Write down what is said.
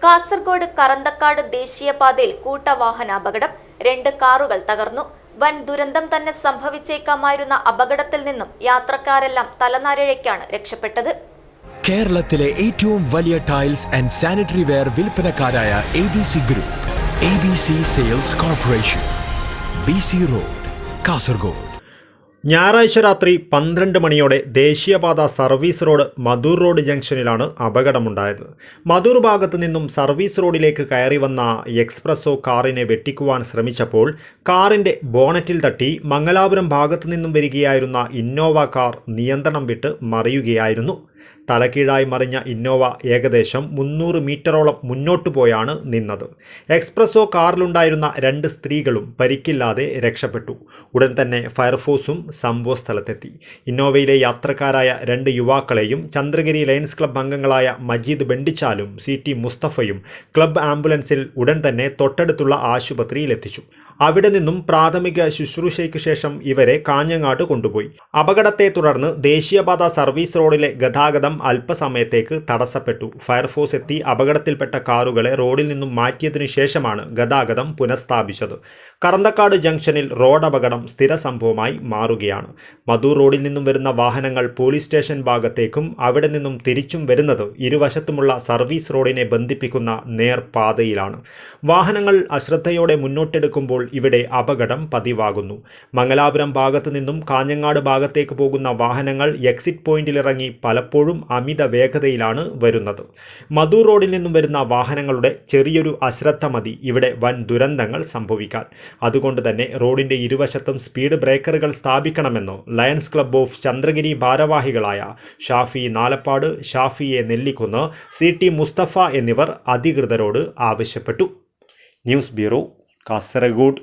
കാസർഗോഡ് കറന്തക്കാട് ദേശീയപാതയിൽ കൂട്ടവാഹനാപകടം, 2 കാറുകൾ തകർന്നു. വൻ ദുരന്തം തന്നെ സംഭവിച്ചേക്കാമായിരുന്ന അപകടത്തിൽ നിന്നും യാത്രക്കാരെല്ലാം തലനാരിഴയ്ക്കാണ് രക്ഷപ്പെട്ടത്. കേരളത്തിലെ ഏറ്റവും വലിയ ടൈൽസ് ആൻഡ് സാനിറ്ററി വെയർ വിൽപ്പനക്കാരായ ABC group, ABC sales corporation, BC road, Kasaragod. ഞായറാഴ്ച രാത്രി 12 മണിയോടെ ദേശീയപാത സർവീസ് റോഡ് മധൂർ റോഡ് ജംഗ്ഷനിലാണ് അപകടമുണ്ടായത്. മധൂർ ഭാഗത്തു നിന്നും സർവീസ് റോഡിലേക്ക് കയറി വന്ന എക്സ്പ്രസോ കാറിനെ വെട്ടിക്കുവാൻ ശ്രമിച്ചപ്പോൾ കാറിന്റെ ബോണറ്റിൽ തട്ടി മംഗലാപുരം ഭാഗത്തു നിന്നും വരികയായിരുന്ന ഇന്നോവ കാർ നിയന്ത്രണം വിട്ട് മറിയുകയായിരുന്നു. തലകീഴായി മറിഞ്ഞ ഇന്നോവ ഏകദേശം 300 മീറ്ററോളം മുന്നോട്ടു പോയാണ് നിന്നത്. എക്സ്പ്രസോ കാറിലുണ്ടായിരുന്ന 2 സ്ത്രീകളും പരിക്കില്ലാതെ രക്ഷപ്പെട്ടു. ഉടൻ തന്നെ ഫയർഫോഴ്സും സംഭവ സ്ഥലത്തെത്തി. ഇന്നോവയിലെ യാത്രക്കാരായ 2 യുവാക്കളെയും ചന്ദ്രഗിരി ലയൺസ് ക്ലബ്ബ് അംഗങ്ങളായ മജീദ് ബെണ്ടിച്ചാലും CT മുസ്തഫയും ക്ലബ്ബ് ആംബുലൻസിൽ ഉടൻ തന്നെ തൊട്ടടുത്തുള്ള ആശുപത്രിയിലെത്തിച്ചു. അവിടെ നിന്നും പ്രാഥമിക ശുശ്രൂഷയ്ക്ക് ശേഷം ഇവരെ കാഞ്ഞങ്ങാട് കൊണ്ടുപോയി. അപകടത്തെ തുടർന്ന് ദേശീയപാത സർവീസ് റോഡിലെ ഗതാഗതം അല്പസമയത്തേക്ക് തടസ്സപ്പെട്ടു. ഫയർഫോഴ്സ് എത്തി അപകടത്തിൽപ്പെട്ട കാറുകളെ റോഡിൽ നിന്നും മാറ്റിയതിനു ശേഷമാണ് ഗതാഗതം പുനഃസ്ഥാപിച്ചത്. കറന്തക്കാട് ജംഗ്ഷനിൽ റോഡ് അപകടം സ്ഥിര സംഭവമായി മാറുകയാണ്. മധൂർ റോഡിൽ നിന്നും വരുന്ന വാഹനങ്ങൾ പോലീസ് സ്റ്റേഷൻ ഭാഗത്തേക്കും അവിടെ നിന്നും തിരിച്ചും വരുന്നത് ഇരുവശത്തുമുള്ള സർവീസ് റോഡിനെ ബന്ധിപ്പിക്കുന്ന നേർപാതയിലാണ്. വാഹനങ്ങൾ അശ്രദ്ധയോടെ മുന്നോട്ടെടുക്കുമ്പോൾ ഇവിടെ അപകടം പതിവാകുന്നു. മംഗലാപുരം ഭാഗത്തു നിന്നും കാഞ്ഞങ്ങാട് ഭാഗത്തേക്ക് പോകുന്ന വാഹനങ്ങൾ എക്സിറ്റ് പോയിന്റിലിറങ്ങി പലപ്പോഴും അമിത വേഗതയിലാണ് വരുന്നത്. മധൂർ റോഡിൽ നിന്നും വരുന്ന വാഹനങ്ങളുടെ ചെറിയൊരു അശ്രദ്ധ മതി ഇവിടെ വൻ ദുരന്തങ്ങൾ സംഭവിക്കാൻ. അതുകൊണ്ട് തന്നെ റോഡിന്റെ ഇരുവശത്തും സ്പീഡ് ബ്രേക്കറുകൾ സ്ഥാപിക്കണമെന്ന് ലയൺസ് ക്ലബ്ബ് ഓഫ് ചന്ദ്രഗിരി ഭാരവാഹികളായ ഷാഫി നാലപ്പാട്, ഷാഫി എ നെല്ലിക്കുന്ന്, CT മുസ്തഫ എന്നിവർ അധികൃതരോട് ആവശ്യപ്പെട്ടു. News bureau, Kasaragod.